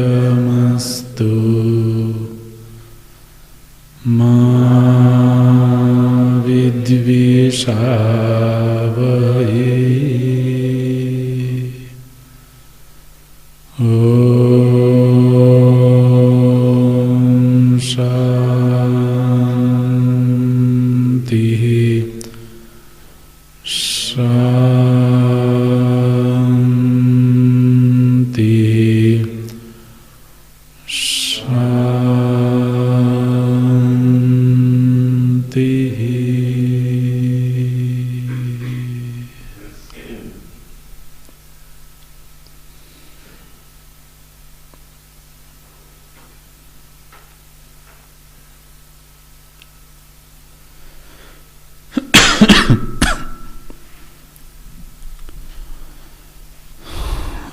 तेजस्विनावधीतमस्तु मा विद्विषावहै। ॐ शान्तिः शान्तिः शान्तिः।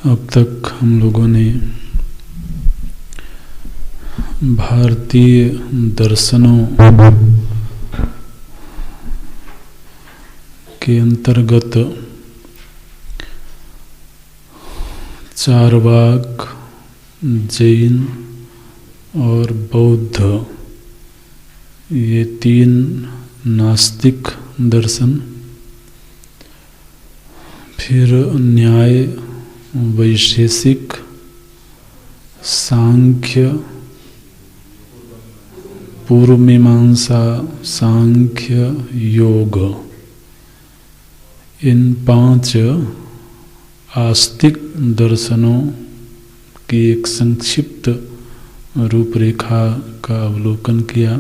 अब तक हम लोगों ने भारतीय दर्शनों के अंतर्गत चार्वाक, जैन और बौद्ध, ये तीन नास्तिक दर्शन, फिर न्याय, वैशेषिक, सांख्य, पूर्व मीमांसा, सांख्य, योग, इन पांच आस्तिक दर्शनों की एक संक्षिप्त रूपरेखा का अवलोकन किया।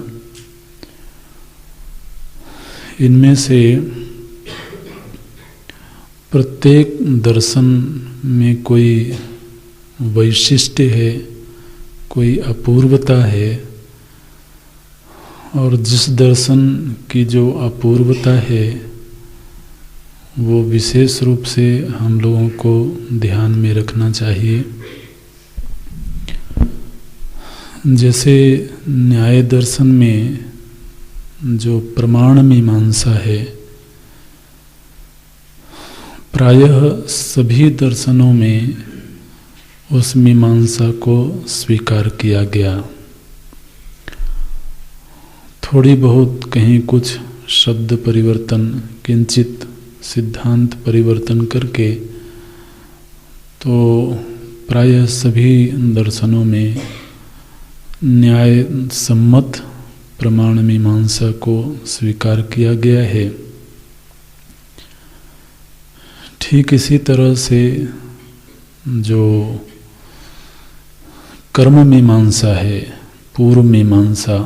इनमें से प्रत्येक दर्शन में कोई वैशिष्ट्य है, कोई अपूर्वता है, और जिस दर्शन की जो अपूर्वता है वो विशेष रूप से हम लोगों को ध्यान में रखना चाहिए। जैसे न्याय दर्शन में जो प्रमाण मीमांसा है, प्रायः सभी दर्शनों में उस मीमांसा को स्वीकार किया गया। थोड़ी बहुत कहीं कुछ शब्द परिवर्तन, किंचित सिद्धांत परिवर्तन करके, तो प्रायः सभी दर्शनों में न्याय सम्मत प्रमाण मीमांसा को स्वीकार किया गया है। ठीक इसी तरह से जो कर्म मीमांसा है, पूर्व मीमांसा,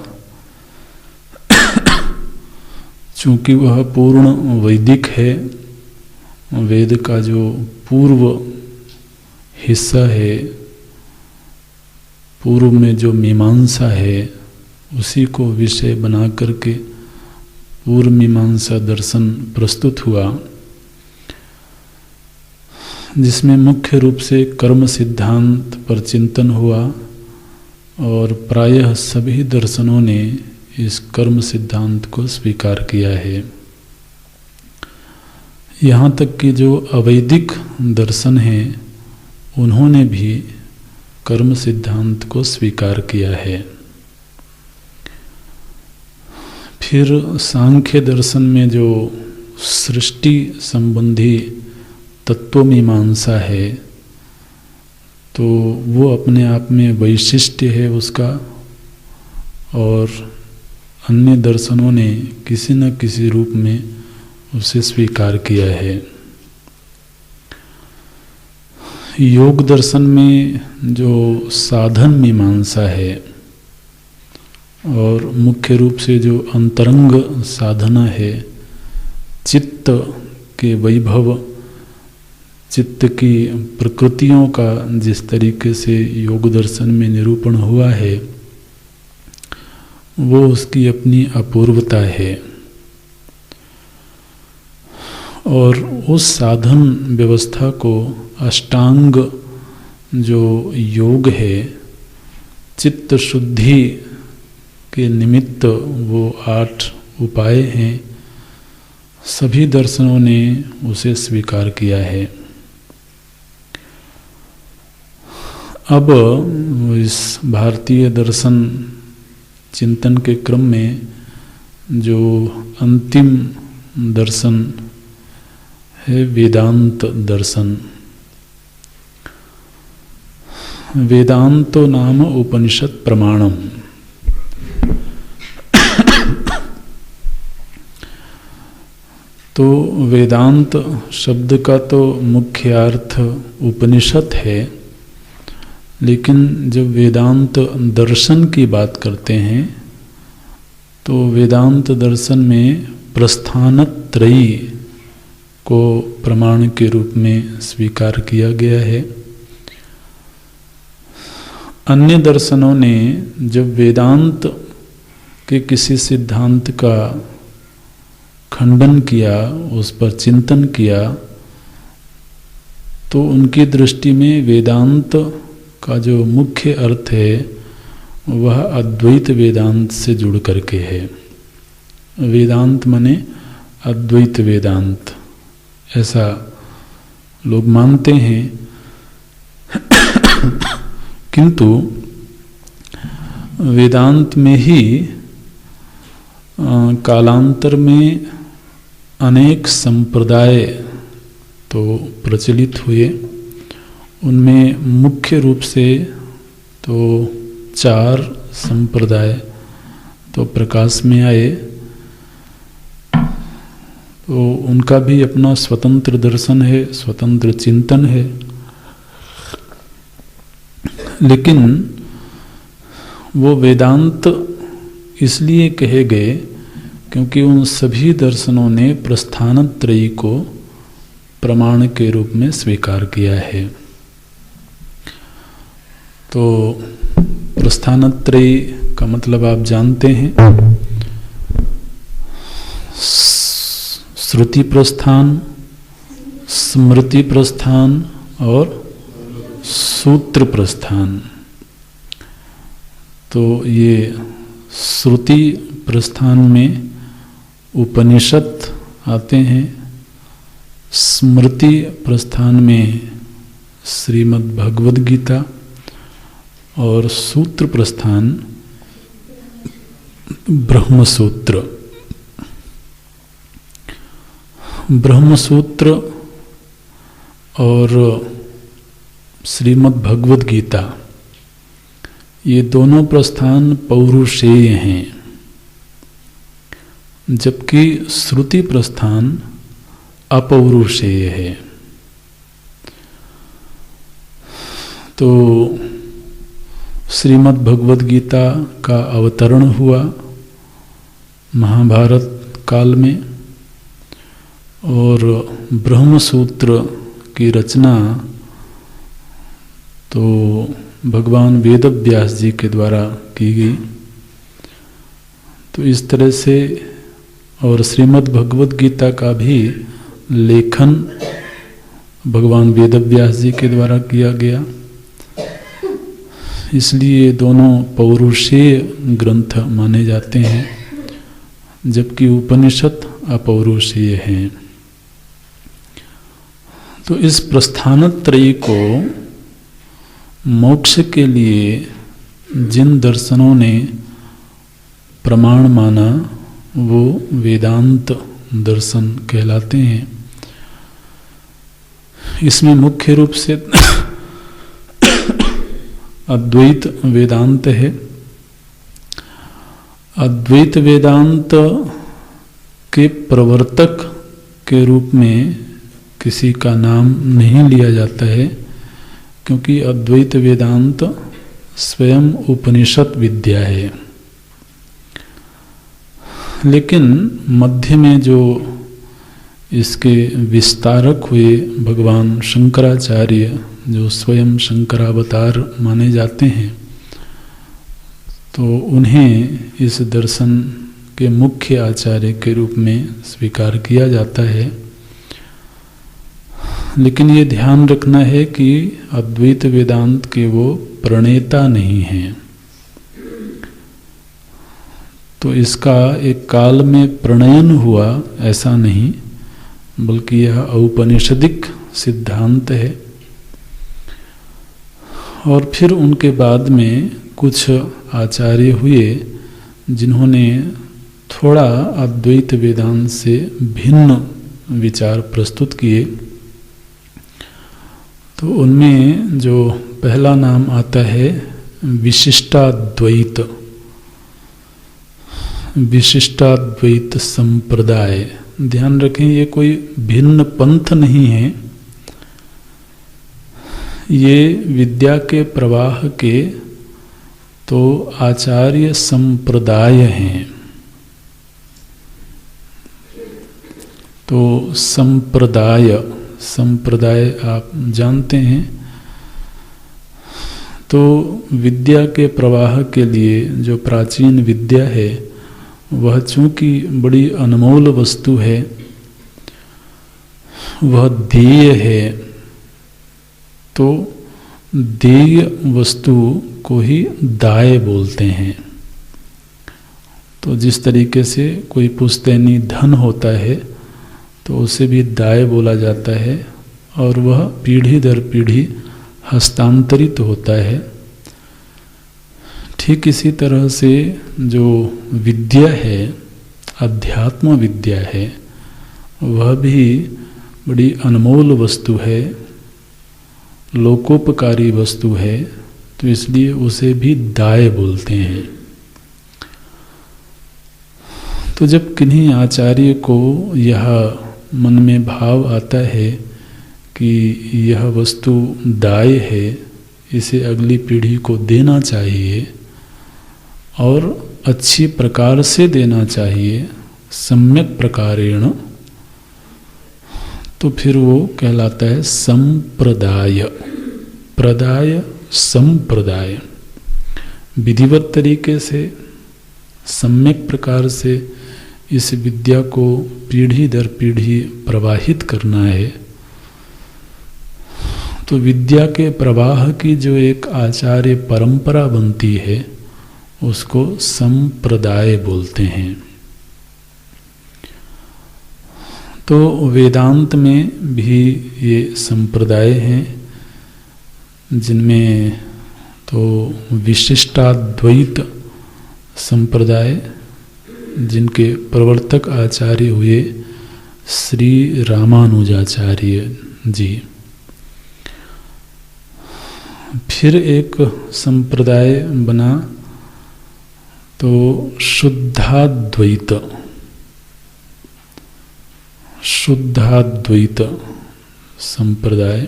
चूँकि वह पूर्ण वैदिक है, वेद का जो पूर्व हिस्सा है, पूर्व में जो मीमांसा है, उसी को विषय बना करके पूर्व मीमांसा दर्शन प्रस्तुत हुआ, जिसमें मुख्य रूप से कर्म सिद्धांत पर चिंतन हुआ। और प्रायः सभी दर्शनों ने इस कर्म सिद्धांत को स्वीकार किया है। यहाँ तक कि जो अवैदिक दर्शन हैं उन्होंने भी कर्म सिद्धांत को स्वीकार किया है। फिर सांख्य दर्शन में जो सृष्टि संबंधी तत्वमीमांसा है तो वो अपने आप में वैशिष्ट्य है उसका, और अन्य दर्शनों ने किसी न किसी रूप में उसे स्वीकार किया है। योग दर्शन में जो साधन मीमांसा है और मुख्य रूप से जो अंतरंग साधना है, चित्त के वैभव, चित्त की प्रकृतियों का जिस तरीके से योग दर्शन में निरूपण हुआ है वो उसकी अपनी अपूर्वता है। और उस साधन व्यवस्था को अष्टांग जो योग है, चित्त शुद्धि के निमित्त वो 8 उपाय हैं, सभी दर्शनों ने उसे स्वीकार किया है। अब इस भारतीय दर्शन चिंतन के क्रम में जो अंतिम दर्शन है वेदांत दर्शन। वेदांतो नाम उपनिषद प्रमाणम। तो वेदांत शब्द का तो मुख्य अर्थ उपनिषद है, लेकिन जब वेदांत दर्शन की बात करते हैं तो वेदांत दर्शन में प्रस्थानत्रयी को प्रमाण के रूप में स्वीकार किया गया है। अन्य दर्शनों ने जब वेदांत के किसी सिद्धांत का खंडन किया, उस पर चिंतन किया, तो उनकी दृष्टि में वेदांत का जो मुख्य अर्थ है वह अद्वैत वेदांत से जुड़ करके है। वेदांत माने अद्वैत वेदांत, ऐसा लोग मानते हैं। किंतु वेदांत में ही कालांतर में अनेक संप्रदाय तो प्रचलित हुए। उनमें मुख्य रूप से तो 4 संप्रदाय तो प्रकाश में आए, तो उनका भी अपना स्वतंत्र दर्शन है, स्वतंत्र चिंतन है। लेकिन वो वेदांत इसलिए कहे गए क्योंकि उन सभी दर्शनों ने प्रस्थानत्रयी को प्रमाण के रूप में स्वीकार किया है। तो प्रस्थानत्रयी का मतलब आप जानते हैं, श्रुति प्रस्थान, स्मृति प्रस्थान और सूत्र प्रस्थान। तो ये श्रुति प्रस्थान में उपनिषद आते हैं, स्मृति प्रस्थान में श्रीमद् भगवद गीता, और सूत्र प्रस्थान ब्रह्मसूत्र। ब्रह्मसूत्र और श्रीमद् भगवद गीता ये दोनों प्रस्थान पौरुषेय हैं, जबकि श्रुति प्रस्थान अपौरुषेय है। तो श्रीमद् भगवद गीता का अवतरण हुआ महाभारत काल में, और ब्रह्मसूत्र की रचना तो भगवान वेदव्यास जी के द्वारा की गई। तो इस तरह से, और श्रीमद् भगवद गीता का भी लेखन भगवान वेदव्यास जी के द्वारा किया गया। इसलिए दोनों पौरुषेय ग्रंथ माने जाते हैं, जबकि उपनिषद अपौरुषेय हैं। तो इस प्रस्थानत्रयी को मोक्ष के लिए जिन दर्शनों ने प्रमाण माना वो वेदांत दर्शन कहलाते हैं। इसमें मुख्य रूप से अद्वैत वेदांत है। अद्वैत वेदांत के प्रवर्तक के रूप में किसी का नाम नहीं लिया जाता है, क्योंकि अद्वैत वेदांत स्वयं उपनिषद विद्या है। लेकिन मध्य में जो इसके विस्तारक हुए भगवान शंकराचार्य, जो स्वयं शंकरावतार माने जाते हैं, तो उन्हें इस दर्शन के मुख्य आचार्य के रूप में स्वीकार किया जाता है। लेकिन ये ध्यान रखना है कि अद्वैत वेदांत के वो प्रणेता नहीं हैं। तो इसका एक काल में प्रणयन हुआ ऐसा नहीं, बल्कि यह औपनिषदिक सिद्धांत है। और फिर उनके बाद में कुछ आचार्य हुए जिन्होंने थोड़ा अद्वैत वेदांत से भिन्न विचार प्रस्तुत किए। तो उनमें जो पहला नाम आता है विशिष्टाद्वैत, विशिष्टाद्वैत संप्रदाय। ध्यान रखें, ये कोई भिन्न पंथ नहीं है, ये विद्या के प्रवाह के तो आचार्य संप्रदाय हैं। तो संप्रदाय, संप्रदाय आप जानते हैं। तो विद्या के प्रवाह के लिए जो प्राचीन विद्या है वह चूंकि बड़ी अनमोल वस्तु है, वह देय है, तो देय वस्तु को ही दाय बोलते हैं। तो जिस तरीके से कोई पुश्तैनी धन होता है तो उसे भी दाय बोला जाता है, और वह पीढ़ी दर पीढ़ी हस्तांतरित होता है। ठीक इसी तरह से जो विद्या है, अध्यात्म विद्या है, वह भी बड़ी अनमोल वस्तु है, लोकोपकारी वस्तु है, तो इसलिए उसे भी दाय बोलते हैं। तो जब किन्हीं आचार्य को यह मन में भाव आता है कि यह वस्तु दाय है, इसे अगली पीढ़ी को देना चाहिए और अच्छी प्रकार से देना चाहिए, सम्यक प्रकारेण, तो फिर वो कहलाता है संप्रदाय। प्रदाय, संप्रदाय। विधिवत तरीके से, सम्यक प्रकार से इस विद्या को पीढ़ी दर पीढ़ी प्रवाहित करना है। तो विद्या के प्रवाह की जो एक आचार्य परंपरा बनती है उसको संप्रदाय बोलते हैं। तो वेदांत में भी ये संप्रदाय हैं, जिनमें तो विशिष्टाद्वैत संप्रदाय, जिनके प्रवर्तक आचार्य हुए श्री रामानुजाचार्य जी। फिर एक संप्रदाय बना तो शुद्धाद्वैत, शुद्धाद्वैत संप्रदाय।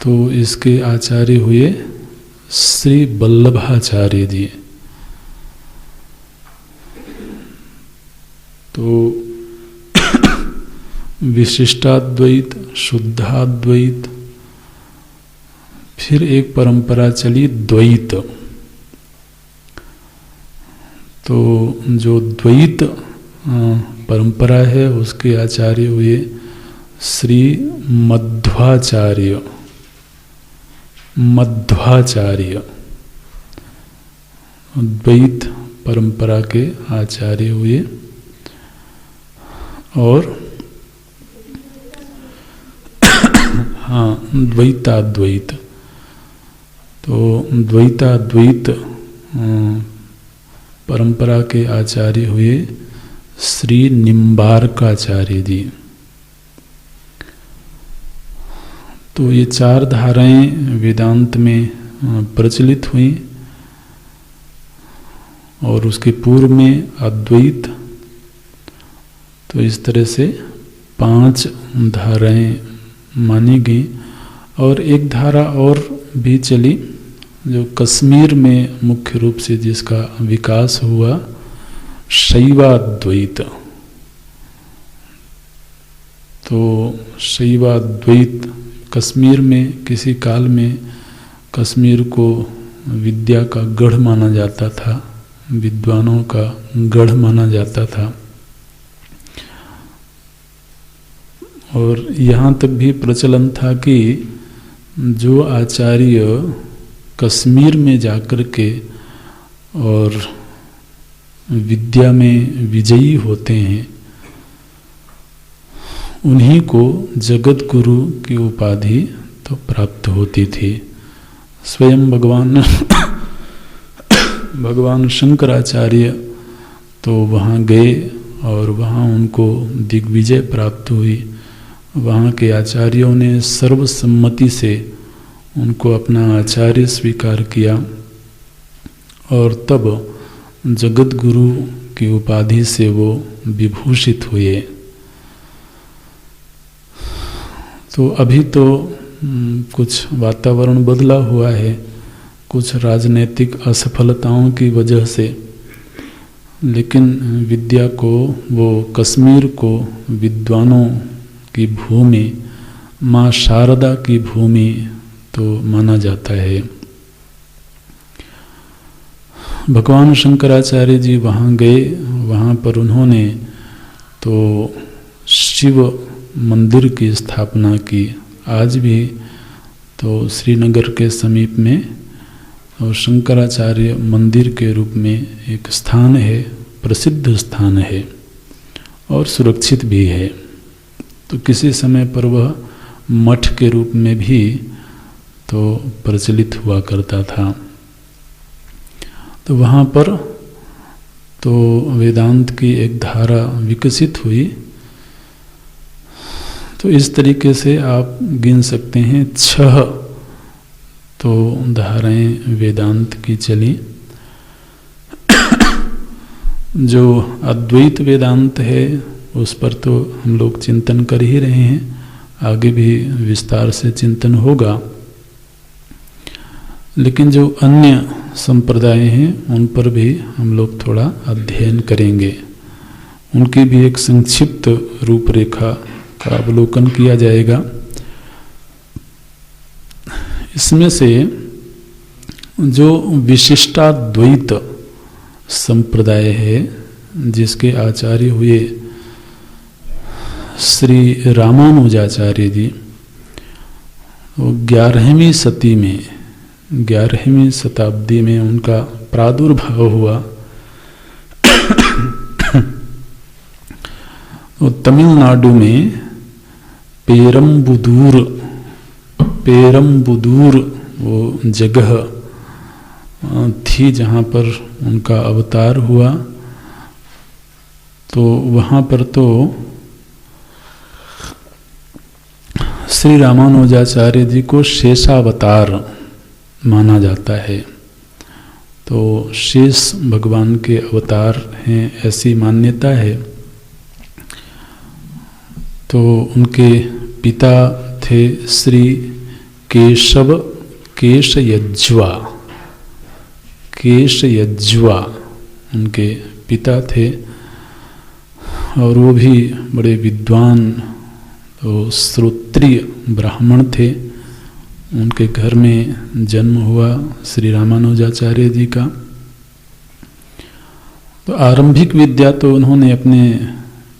तो इसके आचार्य हुए श्री वल्लभाचार्य जी। तो विशिष्टाद्वैत, शुद्धाद्वैत, फिर एक परंपरा चली द्वैत। तो जो द्वैत परंपरा है उसके आचार्य हुए श्री मध्वाचार्य। मध्वाचार्य द्वैत परंपरा के आचार्य हुए। और हाँ, द्वैताद्वैत। तो द्वैताद्वैत परंपरा के आचार्य हुए श्री निम्बार्काचार्य जी। तो ये 4 धाराएं वेदांत में प्रचलित हुई, और उसके पूर्व में अद्वैत। तो इस तरह से 5 धाराएं मानी गई, और एक धारा और भी चली जो कश्मीर में मुख्य रूप से जिसका विकास हुआ, शैवाद्वैत। तो शैवाद्वैत कश्मीर में किसी काल में कश्मीर को विद्या का गढ़ माना जाता था, विद्वानों का गढ़ माना जाता था, और यहाँ तक भी प्रचलन था कि जो आचार्य कश्मीर में जाकर के और विद्या में विजयी होते हैं, उन्हीं को जगत गुरु की उपाधि तो प्राप्त होती थी। स्वयं भगवान शंकराचार्य तो वहाँ गए और वहाँ उनको दिग्विजय प्राप्त हुई। वहाँ के आचार्यों ने सर्वसम्मति से उनको अपना आचार्य स्वीकार किया, और तब जगत गुरु की उपाधि से वो विभूषित हुए। तो अभी तो कुछ वातावरण बदला हुआ है, कुछ राजनीतिक असफलताओं की वजह से, लेकिन विद्या को, वो कश्मीर को विद्वानों की भूमि, माँ शारदा की भूमि तो माना जाता है। भगवान शंकराचार्य जी वहाँ गए, वहाँ पर उन्होंने तो शिव मंदिर की स्थापना की। आज भी तो श्रीनगर के समीप में और शंकराचार्य मंदिर के रूप में एक स्थान है, प्रसिद्ध स्थान है और सुरक्षित भी है। तो किसी समय पर वह मठ के रूप में भी तो प्रचलित हुआ करता था। तो वहाँ पर तो वेदांत की एक धारा विकसित हुई। तो इस तरीके से आप गिन सकते हैं 6 तो धाराएं वेदांत की चली। जो अद्वैत वेदांत है उस पर तो हम लोग चिंतन कर ही रहे हैं, आगे भी विस्तार से चिंतन होगा। लेकिन जो अन्य संप्रदाय हैं उन पर भी हम लोग थोड़ा अध्ययन करेंगे, उनकी भी एक संक्षिप्त रूपरेखा का अवलोकन किया जाएगा। इसमें से जो विशिष्टाद्वैत संप्रदाय है, जिसके आचार्य हुए श्री रामानुजाचार्य जी, वो 11वीं सदी में, 11वीं शताब्दी में उनका प्रादुर्भाव हुआ। तो तमिलनाडु में पेरम्बुदूर वो जगह थी जहाँ पर उनका अवतार हुआ। तो वहाँ पर तो श्री रामानुजाचार्य जी को शेषावतार माना जाता है। तो शेष भगवान के अवतार हैं, ऐसी मान्यता है। तो उनके पिता थे श्री केशयज्वा उनके पिता थे, और वो भी बड़े विद्वान तो श्रोत्रिय ब्राह्मण थे। उनके घर में जन्म हुआ श्री रामानुजाचार्य जी का। तो आरंभिक विद्या तो उन्होंने अपने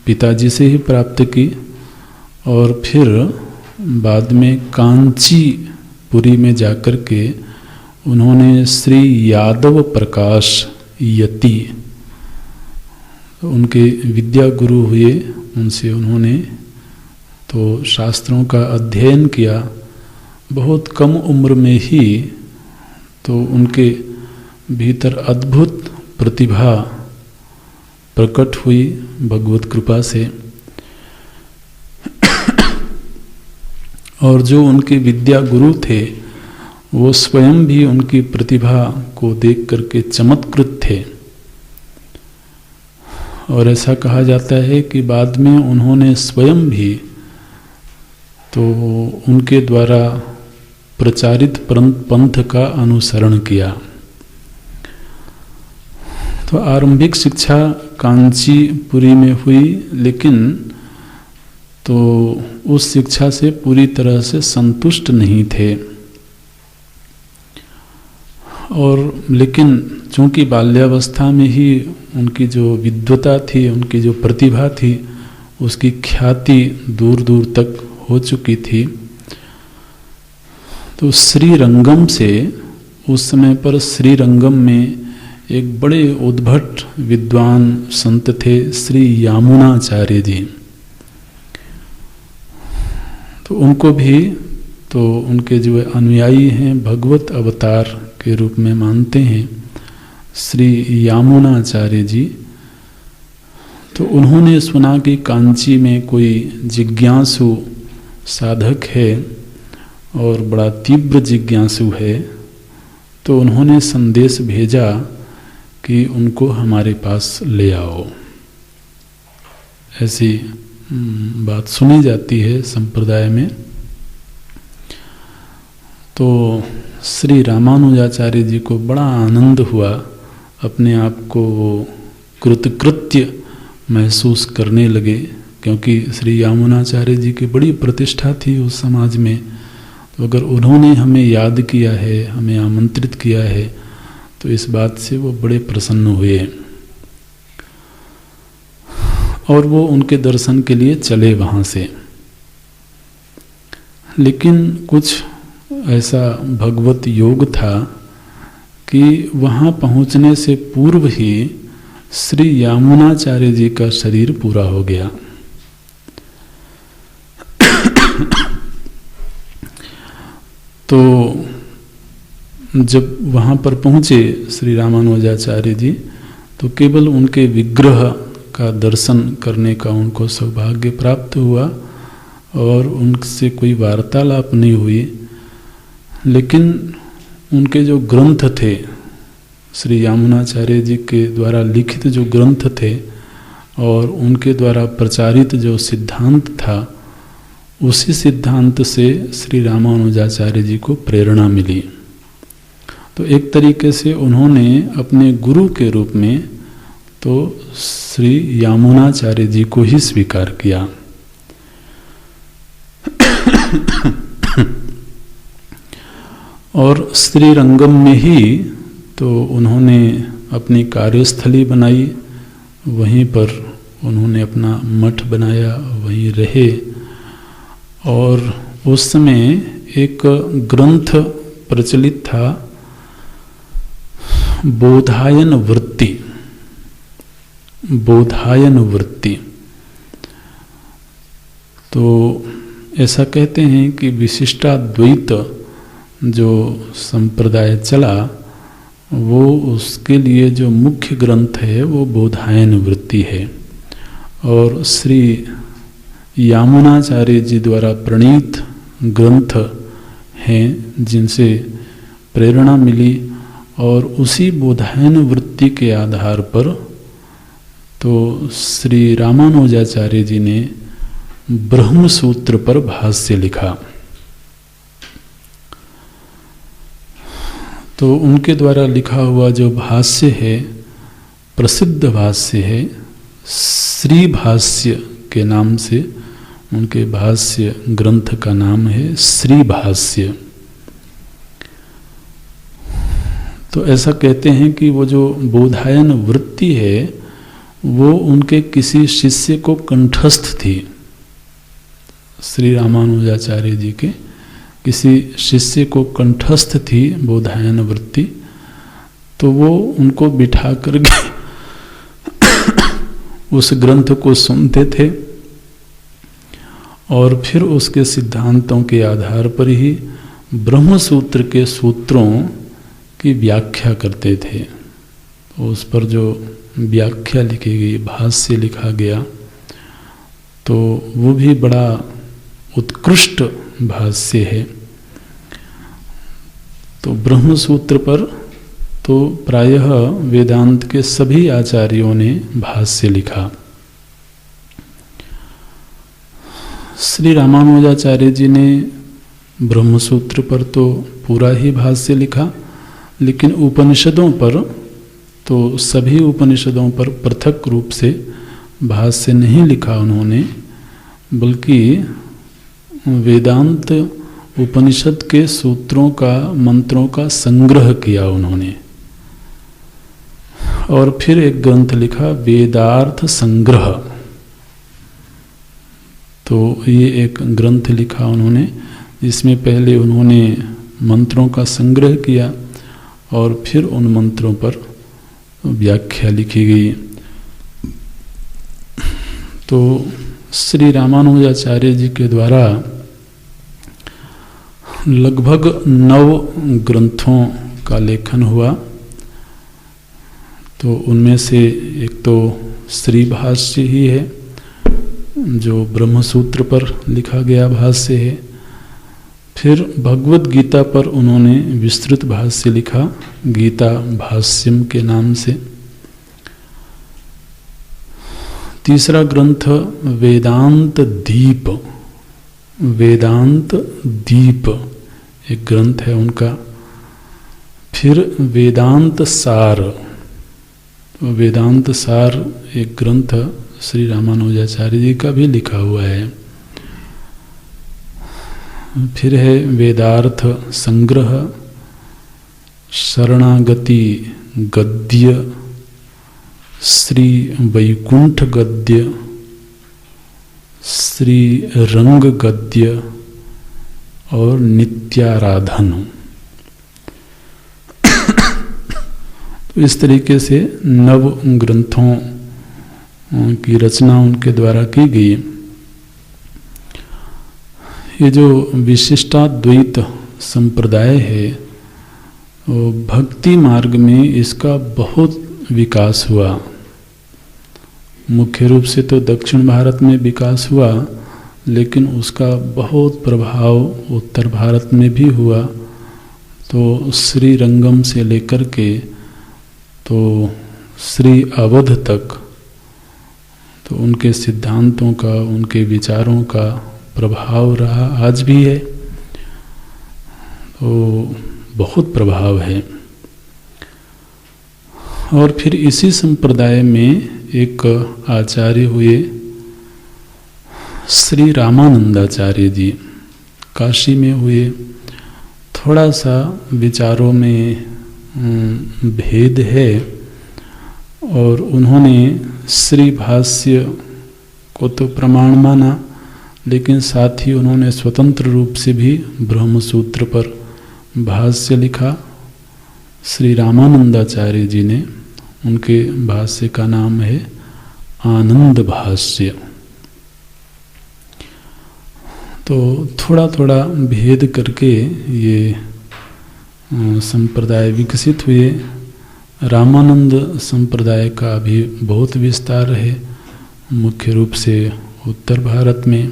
पिताजी से ही प्राप्त की, और फिर बाद में कांचीपुरी में जाकर के उन्होंने श्री यादव प्रकाश यति उनके विद्या गुरु हुए। उनसे उन्होंने तो शास्त्रों का अध्ययन किया, बहुत कम उम्र में ही तो उनके भीतर अद्भुत प्रतिभा प्रकट हुई भगवत कृपा से। और जो उनके विद्या गुरु थे वो स्वयं भी उनकी प्रतिभा को देख करके चमत्कृत थे। और ऐसा कहा जाता है कि बाद में उन्होंने स्वयं भी तो उनके द्वारा प्रचारित पंथ का अनुसरण किया। तो आरंभिक शिक्षा कांचीपुरी में हुई, लेकिन तो उस शिक्षा से पूरी तरह से संतुष्ट नहीं थे। और लेकिन चूंकि बाल्यावस्था में ही उनकी जो विद्वता थी, उनकी जो प्रतिभा थी, उसकी ख्याति दूर दूर तक हो चुकी थी, तो श्रीरंगम से, उस समय पर श्रीरंगम में एक बड़े उद्भट विद्वान संत थे श्री यामुनाचार्य जी। तो उनको भी तो उनके जो अनुयायी हैं भगवत अवतार के रूप में मानते हैं श्री यामुनाचार्य जी। तो उन्होंने सुना कि कांची में कोई जिज्ञासु साधक है और बड़ा तीव्र जिज्ञासु है, तो उन्होंने संदेश भेजा कि उनको हमारे पास ले आओ। ऐसी बात सुनी जाती है संप्रदाय में। तो श्री रामानुजाचार्य जी को बड़ा आनंद हुआ, अपने आप को वो कृतकृत्य महसूस करने लगे, क्योंकि श्री यामुनाचार्य जी की बड़ी प्रतिष्ठा थी उस समाज में। तो अगर उन्होंने हमें याद किया है, हमें आमंत्रित किया है, तो इस बात से वो बड़े प्रसन्न हुए और वो उनके दर्शन के लिए चले वहाँ से। लेकिन कुछ ऐसा भगवत योग था कि वहाँ पहुँचने से पूर्व ही श्री यामुनाचार्य जी का शरीर पूरा हो गया। तो जब वहाँ पर पहुँचे श्री रामानुजाचार्य जी, तो केवल उनके विग्रह का दर्शन करने का उनको सौभाग्य प्राप्त हुआ और उनसे कोई वार्तालाप नहीं हुई। लेकिन उनके जो ग्रंथ थे, श्री यामुनाचार्य जी के द्वारा लिखित जो ग्रंथ थे और उनके द्वारा प्रचारित जो सिद्धांत था, उसी सिद्धांत से श्री रामानुजाचार्य जी को प्रेरणा मिली। तो एक तरीके से उन्होंने अपने गुरु के रूप में तो श्री यामुनाचार्य जी को ही स्वीकार किया। और श्रीरंगम में ही तो उन्होंने अपनी कार्यस्थली बनाई, वहीं पर उन्होंने अपना मठ बनाया, वहीं रहे। और उस समय एक ग्रंथ प्रचलित था, बोधायन वृत्ति। बोधायन वृत्ति तो ऐसा कहते हैं कि विशिष्टाद्वैत जो संप्रदाय चला, वो उसके लिए जो मुख्य ग्रंथ है वो बोधायन वृत्ति है। और श्री यामुनाचार्य जी द्वारा प्रणीत ग्रंथ हैं जिनसे प्रेरणा मिली। और उसी बोधायन वृत्ति के आधार पर तो श्री रामानुजाचार्य जी ने ब्रह्म सूत्र पर भाष्य लिखा। तो उनके द्वारा लिखा हुआ जो भाष्य है, प्रसिद्ध भाष्य है, श्री भाष्य के नाम से उनके भाष्य ग्रंथ का नाम है श्री भाष्य। तो ऐसा कहते हैं कि वो जो बोधायन वृत्ति है वो उनके किसी शिष्य को कंठस्थ थी। श्री रामानुजाचार्य जी के किसी शिष्य को कंठस्थ थी बोधायन वृत्ति। तो वो उनको बिठा करके उस ग्रंथ को सुनते थे और फिर उसके सिद्धांतों के आधार पर ही ब्रह्म सूत्र के सूत्रों की व्याख्या करते थे। तो उस पर जो व्याख्या लिखी गई, भाष्य लिखा गया, तो वो भी बड़ा उत्कृष्ट भाष्य है। तो ब्रह्म सूत्र पर तो प्रायः वेदांत के सभी आचार्यों ने भाष्य लिखा। श्री रामानुजाचार्य जी ने ब्रह्मसूत्र पर तो पूरा ही भाष्य लिखा, लेकिन उपनिषदों पर तो सभी उपनिषदों पर पृथक रूप से भाष्य नहीं लिखा उन्होंने, बल्कि वेदांत उपनिषद के सूत्रों का, मंत्रों का संग्रह किया उन्होंने। और फिर एक ग्रंथ लिखा, वेदार्थ संग्रह। तो ये एक ग्रंथ लिखा उन्होंने, जिसमें पहले उन्होंने मंत्रों का संग्रह किया और फिर उन मंत्रों पर व्याख्या लिखी गई। तो श्री रामानुजाचार्य जी के द्वारा लगभग 9 ग्रंथों का लेखन हुआ। तो उनमें से एक तो श्री भाष्य ही है, जो ब्रह्मसूत्र पर लिखा गया भाष्य है। फिर भगवद गीता पर उन्होंने विस्तृत भाष्य लिखा, गीता भाष्यम के नाम से। तीसरा ग्रंथ वेदांत दीप, वेदांत दीप एक ग्रंथ है उनका। फिर वेदांत सार, वेदांत सार एक ग्रंथ श्री रामानुजाचार्य जी का भी लिखा हुआ है। फिर है वेदार्थ संग्रह, शरणागति गद्य, श्री वैकुंठ गद्य, श्री रंग गद्य और नित्याराधन। तो इस तरीके से 9 ग्रंथों की रचना उनके द्वारा की गई। ये जो विशिष्टाद्वैत संप्रदाय है, वो भक्ति मार्ग में इसका बहुत विकास हुआ। मुख्य रूप से तो दक्षिण भारत में विकास हुआ, लेकिन उसका बहुत प्रभाव उत्तर भारत में भी हुआ। तो श्री रंगम से लेकर के तो श्री अवध तक तो उनके सिद्धांतों का, उनके विचारों का प्रभाव रहा, आज भी है। तो बहुत प्रभाव है। और फिर इसी संप्रदाय में एक आचार्य हुए श्री रामानंदाचार्य जी, काशी में हुए। थोड़ा सा विचारों में भेद है, और उन्होंने श्री भाष्य को तो प्रमाण माना, लेकिन साथ ही उन्होंने स्वतंत्र रूप से भी ब्रह्मसूत्र पर भाष्य लिखा। श्री रामानंदाचार्य जी ने, उनके भाष्य का नाम है आनंद भाष्य। तो थोड़ा थोड़ा भेद करके ये संप्रदाय विकसित हुए। रामानंद संप्रदाय का भी बहुत विस्तार है, मुख्य रूप से उत्तर भारत में।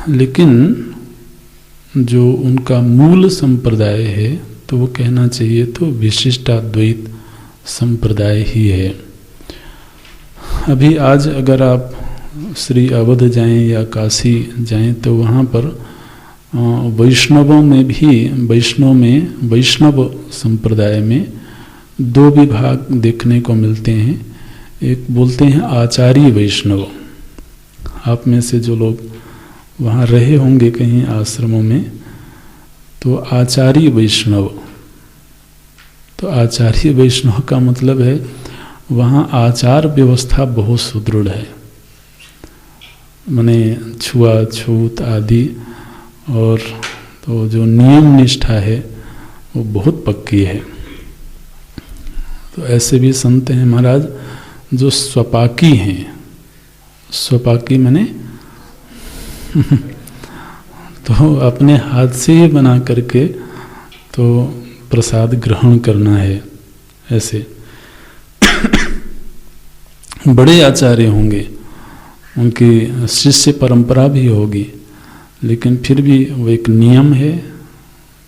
लेकिन जो उनका मूल संप्रदाय है, तो वो कहना चाहिए तो विशिष्टाद्वैत संप्रदाय ही है। अभी आज अगर आप श्री अवध जाएं या काशी जाएं, तो वहाँ पर वैष्णवों में भी, वैष्णव संप्रदाय में 2 विभाग देखने को मिलते हैं। एक बोलते हैं आचार्य वैष्णव। आप में से जो लोग वहाँ रहे होंगे कहीं आश्रमों में, तो आचार्य वैष्णव, तो आचार्य वैष्णव का मतलब है वहाँ आचार व्यवस्था बहुत सुदृढ़ है, माने छुआछूत आदि, और तो जो नियम निष्ठा है वो बहुत पक्की है। तो ऐसे भी संत हैं महाराज जो स्वपाकी हैं। स्वपाकी माने तो अपने हाथ से ही बना करके तो प्रसाद ग्रहण करना है। ऐसे बड़े आचार्य होंगे, उनकी शिष्य परंपरा भी होगी, लेकिन फिर भी वो एक नियम है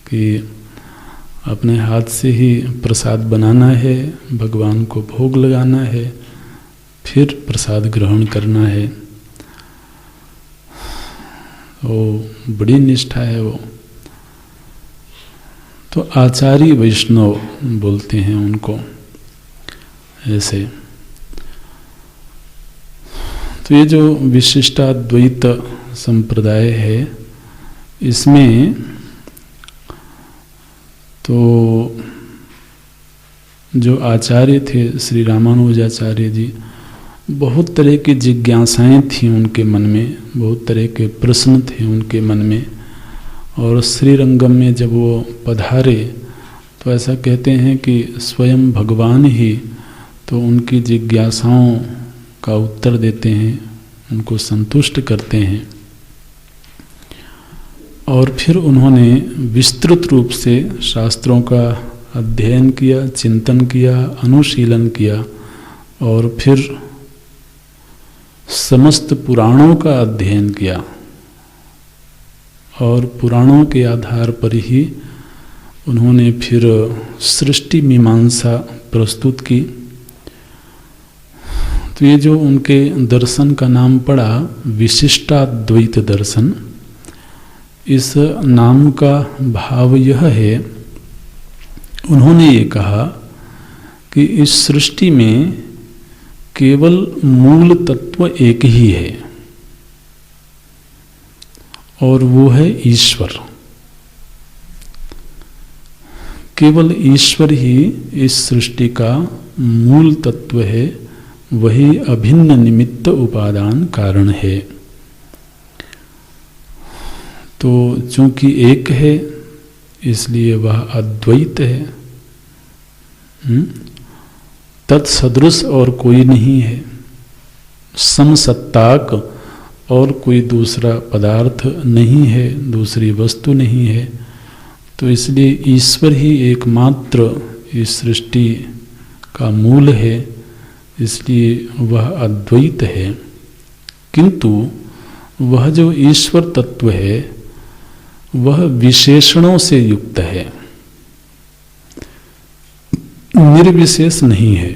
कि अपने हाथ से ही प्रसाद बनाना है, भगवान को भोग लगाना है, फिर प्रसाद ग्रहण करना है। वो बड़ी निष्ठा है वो। तो आचार्य वैष्णव बोलते हैं उनको ऐसे। तो ये जो विशिष्टाद्वैत संप्रदाय है, इसमें तो जो आचार्य थे श्री रामानुजाचार्य जी, बहुत तरह की जिज्ञासाएं थी उनके मन में, बहुत तरह के प्रश्न थे उनके मन में। और श्रीरंगम में जब वो पधारे तो ऐसा कहते हैं कि स्वयं भगवान ही तो उनकी जिज्ञासाओं का उत्तर देते हैं, उनको संतुष्ट करते हैं। और फिर उन्होंने विस्तृत रूप से शास्त्रों का अध्ययन किया, चिंतन किया, अनुशीलन किया, और फिर समस्त पुराणों का अध्ययन किया, और पुराणों के आधार पर ही उन्होंने फिर सृष्टि मीमांसा प्रस्तुत की। तो ये जो उनके दर्शन का नाम पड़ा विशिष्टाद्वैत दर्शन, इस नाम का भाव यह है, उन्होंने ये कहा कि इस सृष्टि में केवल मूल तत्व एक ही है, और वो है ईश्वर। केवल ईश्वर ही इस सृष्टि का मूल तत्व है, वही अभिन्न निमित्त उपादान कारण है। तो चूंकि एक है इसलिए वह अद्वैत है, तत्सदृश और कोई नहीं है, समसत्ताक और कोई दूसरा पदार्थ नहीं है, दूसरी वस्तु नहीं है। तो इसलिए ईश्वर ही एकमात्र इस सृष्टि का मूल है, इसलिए वह अद्वैत है। किंतु वह जो ईश्वर तत्व है वह विशेषणों से युक्त है, निर्विशेष नहीं है।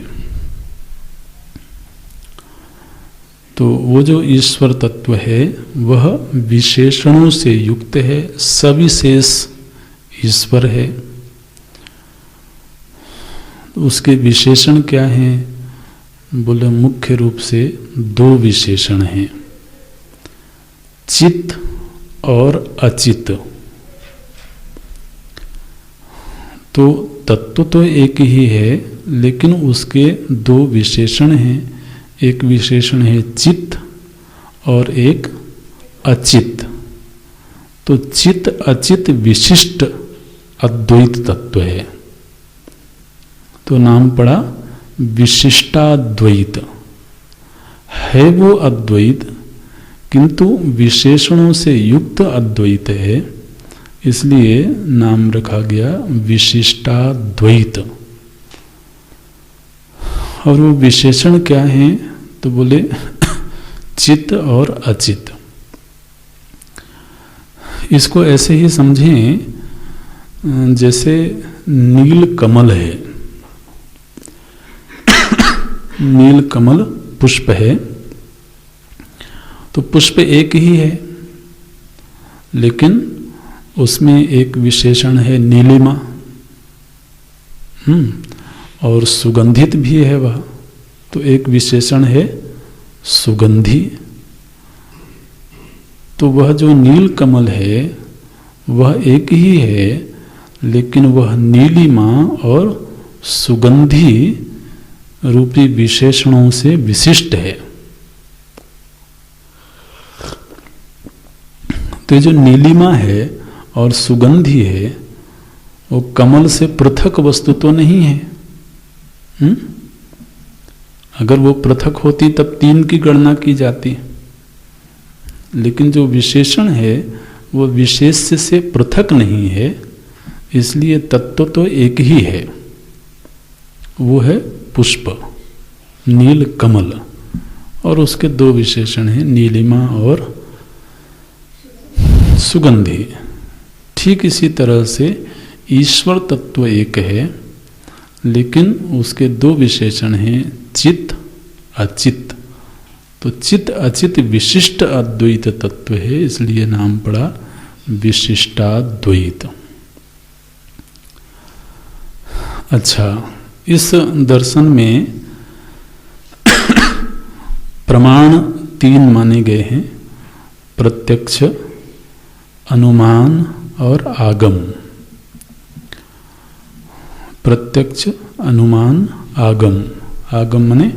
तो वो जो ईश्वर तत्व है वह विशेषणों से युक्त है, सविशेष ईश्वर है। तो उसके विशेषण क्या हैं? बोले मुख्य रूप से दो विशेषण हैं, चित और अचित। तो तत्व तो एक ही है, लेकिन उसके दो विशेषण हैं। एक विशेषण है चित और एक अचित। तो चित अचित विशिष्ट अद्वैत तत्व है, तो नाम पड़ा विशिष्टाद्वैत। है वो अद्वैत, किंतु विशेषणों से युक्त अद्वैत है, इसलिए नाम रखा गया विशिष्टाद्वैत। और वो विशेषण क्या है? तो बोले चित और अचित। इसको ऐसे ही समझें जैसे नील कमल है, नील कमल पुष्प है, तो पुष्प एक ही है, लेकिन उसमें एक विशेषण है नीलिमा, और सुगंधित भी है वह, तो एक विशेषण है सुगंधी। तो वह जो नील कमल है वह एक ही है, लेकिन वह नीलिमा और सुगंधी रूपी विशेषणों से विशिष्ट है। तो जो नीलिमा है और सुगंधी है वो कमल से पृथक वस्तु तो नहीं है। अगर वो पृथक होती तब तीन की गणना की जाती, लेकिन जो विशेषण है वो विशेष्य से पृथक नहीं है, इसलिए तत्व तो एक ही है, वो है पुष्प, नील कमल, और उसके दो विशेषण हैं, नीलिमा और सुगंधी। ठीक इसी तरह से ईश्वर तत्व एक है, लेकिन उसके दो विशेषण हैं, चित अचित। तो चित अचित विशिष्ट अद्वैत तत्व है, इसलिए नाम पड़ा विशिष्टाद्वैत। अच्छा, इस दर्शन में प्रमाण तीन माने गए हैं, प्रत्यक्ष, अनुमान और आगम। प्रत्यक्ष, अनुमान, आगम। आगम माने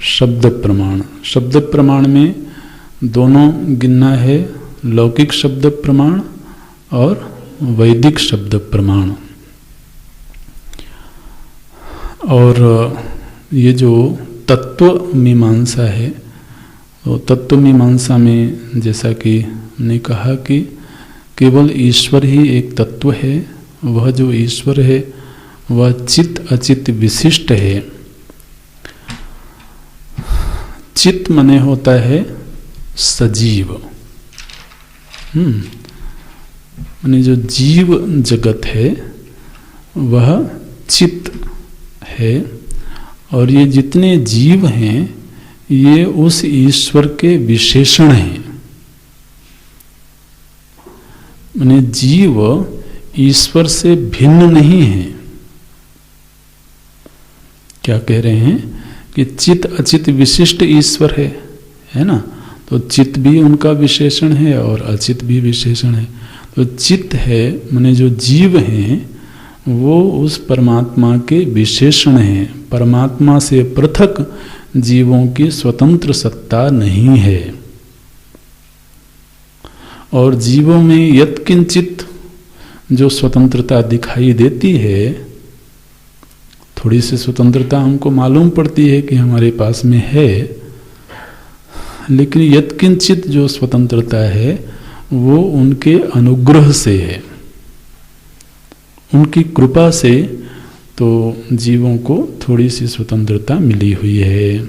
शब्द प्रमाण। शब्द प्रमाण में दोनों गिनना है, लौकिक शब्द प्रमाण और वैदिक शब्द प्रमाण। और ये जो तत्व मीमांसा है, तो तत्व मीमांसा में जैसा कि हमने कहा कि केवल ईश्वर ही एक तत्व है, वह जो ईश्वर है वह चित अचित विशिष्ट है। चित मने होता है सजीव, माने जो जीव जगत है वह चित है, और ये जितने जीव हैं ये उस ईश्वर के विशेषण हैं। माने जीव ईश्वर से भिन्न नहीं है। क्या कह रहे हैं कि चित अचित विशिष्ट ईश्वर है ना, तो चित भी उनका विशेषण है और अचित भी विशेषण है। तो चित है माने जो जीव हैं वो उस परमात्मा के विशेषण हैं। परमात्मा से पृथक जीवों की स्वतंत्र सत्ता नहीं है, और जीवों में यत्किंचित जो स्वतंत्रता दिखाई देती है, थोड़ी सी स्वतंत्रता हमको मालूम पड़ती है कि हमारे पास में है, लेकिन यत्किंचित जो स्वतंत्रता है वो उनके अनुग्रह से है, उनकी कृपा से तो जीवों को थोड़ी सी स्वतंत्रता मिली हुई है,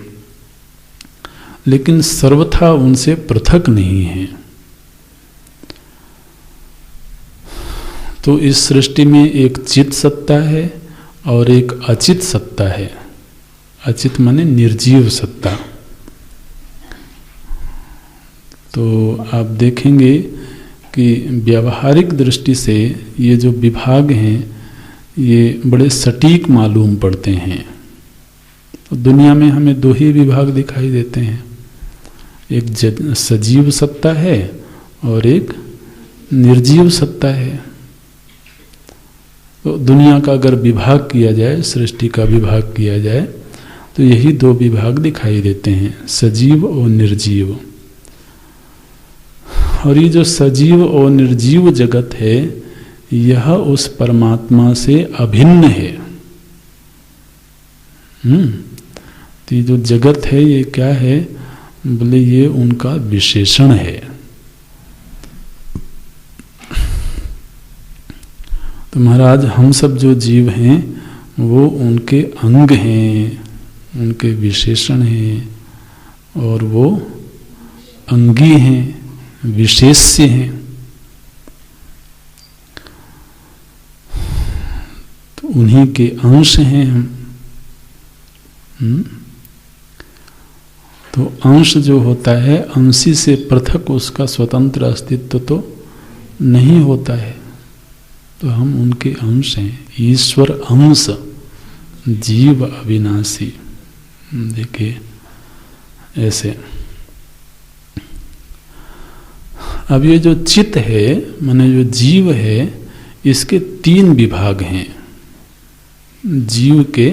लेकिन सर्वथा उनसे पृथक नहीं है। तो इस सृष्टि में एक चित सत्ता है और एक अचित सत्ता है। अचित माने निर्जीव सत्ता। तो आप देखेंगे कि व्यावहारिक दृष्टि से ये जो विभाग हैं ये बड़े सटीक मालूम पड़ते हैं। तो दुनिया में हमें दो ही विभाग दिखाई देते हैं, एक सजीव सत्ता है और एक निर्जीव सत्ता है। तो दुनिया का अगर विभाग किया जाए, सृष्टि का विभाग किया जाए, तो यही दो विभाग दिखाई देते हैं, सजीव और निर्जीव। और ये जो सजीव और निर्जीव जगत है यह उस परमात्मा से अभिन्न है। तो ये जो जगत है ये क्या है, बोले ये उनका विशेषण है। तो महाराज हम सब जो जीव हैं वो उनके अंग हैं, उनके विशेषण हैं, और वो अंगी हैं, विशेष्य हैं। तो उन्हीं के अंश हैं हम। तो अंश जो होता है, अंशी से पृथक उसका स्वतंत्र अस्तित्व तो नहीं होता है, तो हम उनके अंश हैं। ईश्वर अंश, जीव अविनाशी। देखिए ऐसे। अब ये जो चित्त है माने जो जीव है, इसके तीन विभाग हैं। जीव के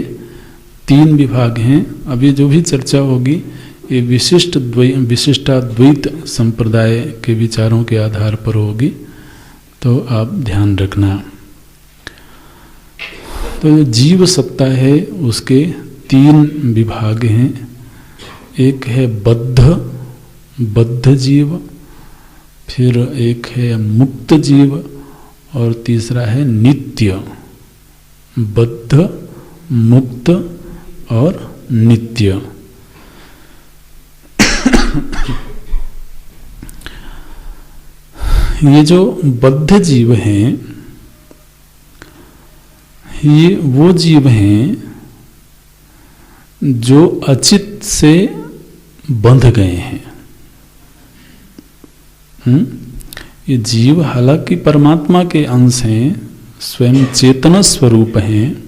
तीन विभाग हैं। अब ये जो भी चर्चा होगी ये विशिष्टाद्वैत संप्रदाय के विचारों के आधार पर होगी, तो आप ध्यान रखना। तो जो जीव सत्ता है उसके तीन विभाग हैं। एक है बद्ध जीव, फिर एक है मुक्त जीव और तीसरा है नित्य। बद्ध, मुक्त और नित्य। ये जो बद्ध जीव हैं, ये वो जीव हैं जो अचित से बंध गए हैं। ये जीव हालांकि परमात्मा के अंश हैं, स्वयं चेतन स्वरूप हैं,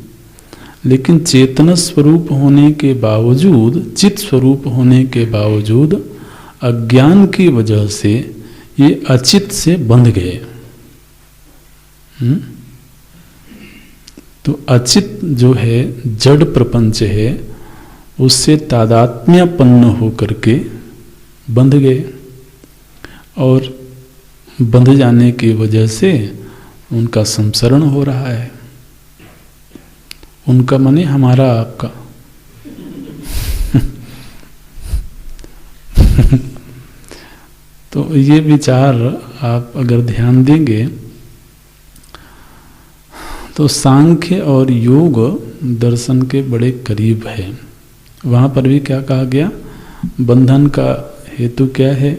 लेकिन चेतन स्वरूप होने के बावजूद, चित स्वरूप होने के बावजूद अज्ञान की वजह से ये अचित से बंध गए। तो अचित जो है, जड़ प्रपंच है, उससे तादात्म्यपन्न होकर के बंध गए और बंध जाने की वजह से उनका संसरण हो रहा है। उनका माने हमारा, आपका। तो ये विचार आप अगर ध्यान देंगे तो सांख्य और योग दर्शन के बड़े करीब है। वहाँ पर भी क्या कहा गया, बंधन का हेतु क्या है,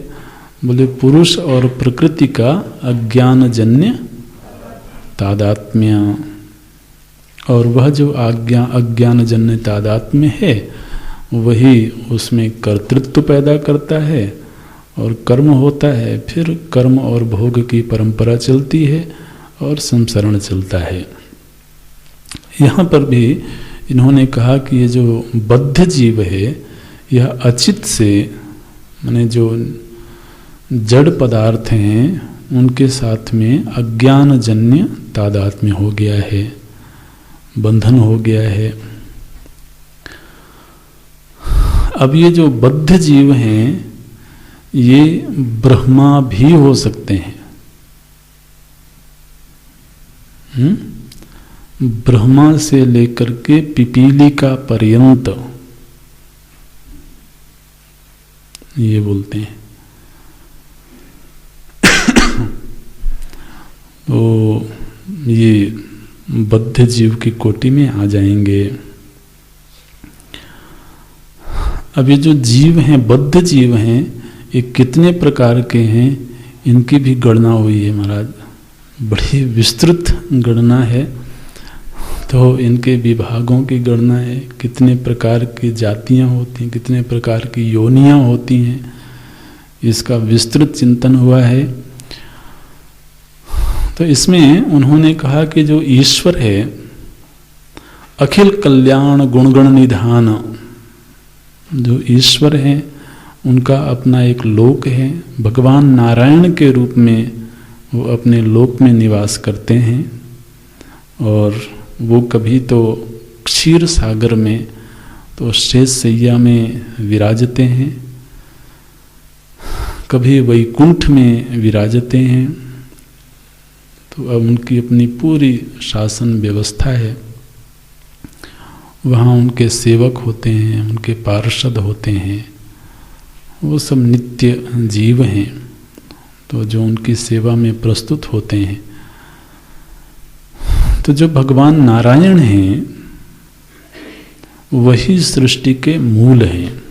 बोले पुरुष और प्रकृति का अज्ञानजन्य तादात्म्य, और वह जो अज्ञानजन्य तादात्म्य है वही उसमें कर्तृत्व पैदा करता है और कर्म होता है। फिर कर्म और भोग की परंपरा चलती है और संसरण चलता है। यहाँ पर भी इन्होंने कहा कि ये जो बद्ध जीव है, यह अचित से, माने जो जड़ पदार्थ हैं उनके साथ में अज्ञानजन्य तादात्म्य हो गया है, बंधन हो गया है। अब ये जो बद्ध जीव हैं ये ब्रह्मा भी हो सकते हैं। ब्रह्मा से लेकर के पिपीलिका पर्यंत ये बोलते हैं। तो ये बद्ध जीव की कोटि में आ जाएंगे। अब ये जो जीव हैं, बद्ध जीव हैं, ये कितने प्रकार के हैं, इनकी भी गणना हुई है महाराज। बड़ी विस्तृत गणना है। तो इनके विभागों की गणना है, कितने प्रकार की जातियां होती हैं, कितने प्रकार की योनियां होती हैं, इसका विस्तृत चिंतन हुआ है। तो इसमें उन्होंने कहा कि जो ईश्वर है, अखिल कल्याण गुणगण निधान, जो ईश्वर है उनका अपना एक लोक है। भगवान नारायण के रूप में वो अपने लोक में निवास करते हैं और वो कभी तो क्षीर सागर में, तो शेष सैया में विराजते हैं, कभी वैकुंठ में विराजते हैं। तो अब उनकी अपनी पूरी शासन व्यवस्था है। वहाँ उनके सेवक होते हैं, उनके पार्षद होते हैं, वो सब नित्य जीव हैं। तो जो उनकी सेवा में प्रस्तुत होते हैं, तो जो भगवान नारायण हैं वही सृष्टि के मूल हैं।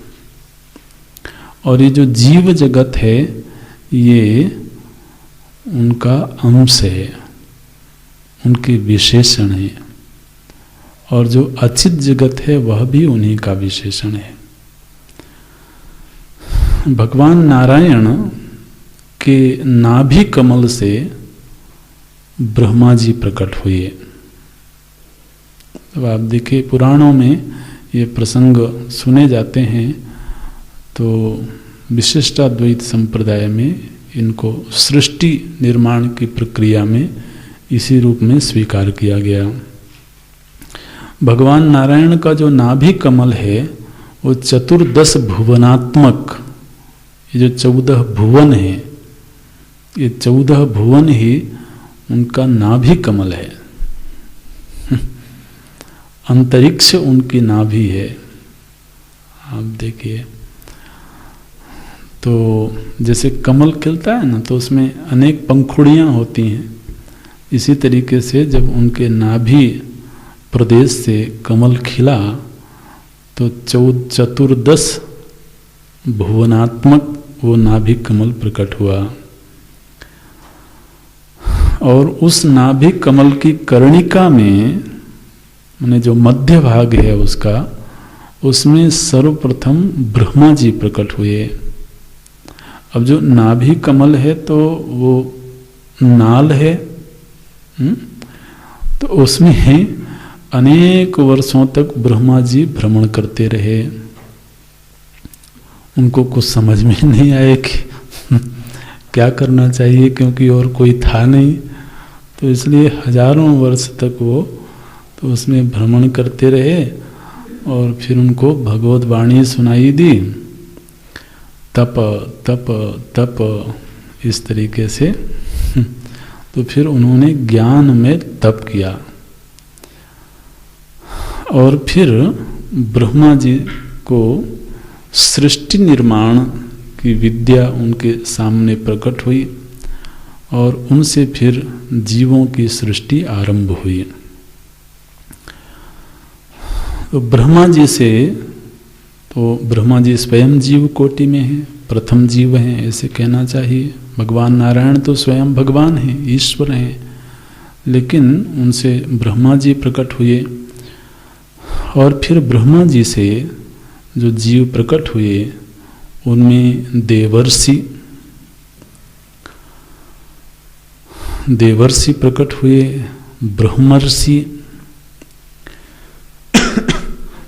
और ये जो जीव जगत है ये उनका अंश है, उनके विशेषण है। और जो अचित जगत है वह भी उन्हीं का विशेषण है। भगवान नारायण के नाभि कमल से ब्रह्मा जी प्रकट हुए। तो आप देखिए पुराणों में ये प्रसंग सुने जाते हैं। तो विशिष्टाद्वैत संप्रदाय में इनको सृष्टि निर्माण की प्रक्रिया में इसी रूप में स्वीकार किया गया। भगवान नारायण का जो नाभि कमल है वो चतुर्दश भुवनात्मक, ये जो 14 भुवन है, ये 14 भुवन ही उनका नाभि कमल है। अंतरिक्ष उनकी नाभि है। आप देखिए, तो जैसे कमल खिलता है ना, तो उसमें अनेक पंखुड़ियाँ होती हैं। इसी तरीके से जब उनके नाभि प्रदेश से कमल खिला तो चतुर्दश भुवनात्मक वो नाभि कमल प्रकट हुआ। और उस नाभि कमल की कर्णिका में, माने जो मध्य भाग है उसका, उसमें सर्वप्रथम ब्रह्मा जी प्रकट हुए। अब जो नाभि कमल है तो वो नाल है, तो उसमें अनेक वर्षों तक ब्रह्मा जी भ्रमण करते रहे। उनको कुछ समझ में नहीं आया कि क्या करना चाहिए, क्योंकि और कोई था नहीं, तो इसलिए हजारों वर्ष तक वो तो उसमें भ्रमण करते रहे। और फिर उनको भगवत वाणी सुनाई दी, तप तप तप, इस तरीके से। तो फिर उन्होंने ज्ञान में तप किया। और फिर ब्रह्मा जी को सृष्टि निर्माण की विद्या उनके सामने प्रकट हुई, और उनसे फिर जीवों की सृष्टि आरंभ हुई। तो ब्रह्मा जी से, तो ब्रह्मा जी स्वयं जीव कोटि में हैं, प्रथम जीव हैं ऐसे कहना चाहिए। भगवान नारायण तो स्वयं भगवान हैं, ईश्वर हैं, लेकिन उनसे ब्रह्मा जी प्रकट हुए। और फिर ब्रह्मा जी से जो जीव प्रकट हुए उनमें देवर्षि प्रकट हुए, ब्रह्मर्षि।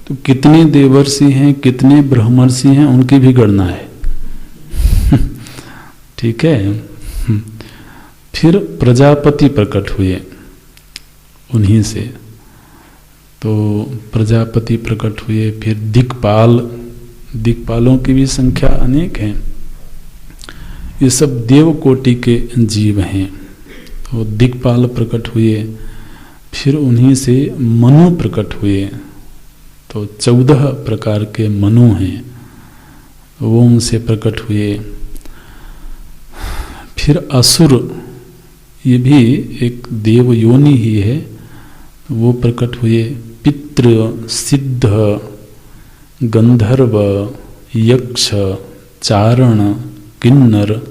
तो कितने देवर्षि हैं, कितने ब्रह्मर्षि हैं, उनकी भी गणना है। ठीक है। फिर प्रजापति प्रकट हुए उन्हीं से, तो प्रजापति प्रकट हुए। फिर दिक्पालों की भी संख्या अनेक है। ये सब देव कोटि के जीव हैं। तो दिक्पाल प्रकट हुए। फिर उन्हीं से मनु प्रकट हुए। तो 14 प्रकार के मनु हैं, वो उनसे प्रकट हुए। फिर असुर, ये भी एक देव योनि ही है, वो प्रकट हुए। पितृ, सिद्ध, गंधर्व, यक्ष, चारण, किन्नर,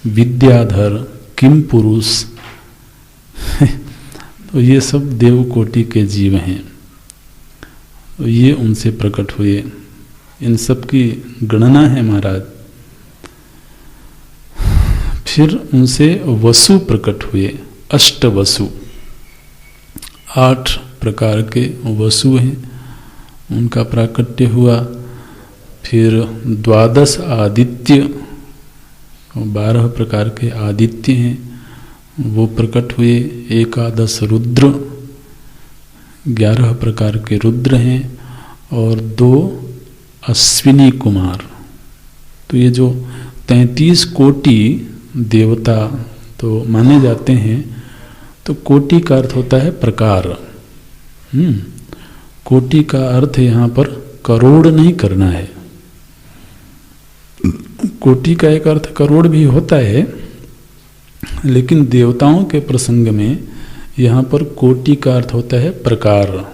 विद्याधर, किमपुरुष। तो ये सब देवकोटि के जीव हैं, तो ये उनसे प्रकट हुए। इन सब की गणना है महाराज। फिर उनसे वसु प्रकट हुए, अष्ट वसु, 8 प्रकार के वसु हैं, उनका प्राकट्य हुआ। फिर 12 आदित्य, 12 प्रकार के आदित्य हैं, वो प्रकट हुए। 11 रुद्र, 11 प्रकार के रुद्र हैं, और 2 अश्विनी कुमार। तो ये जो 33 कोटि देवता तो माने जाते हैं, तो कोटि का अर्थ होता है प्रकार। कोटि का अर्थ यहाँ पर करोड़ नहीं करना है। कोटि का एक अर्थ करोड़ भी होता है, लेकिन देवताओं के प्रसंग में यहाँ पर कोटि का अर्थ होता है प्रकार।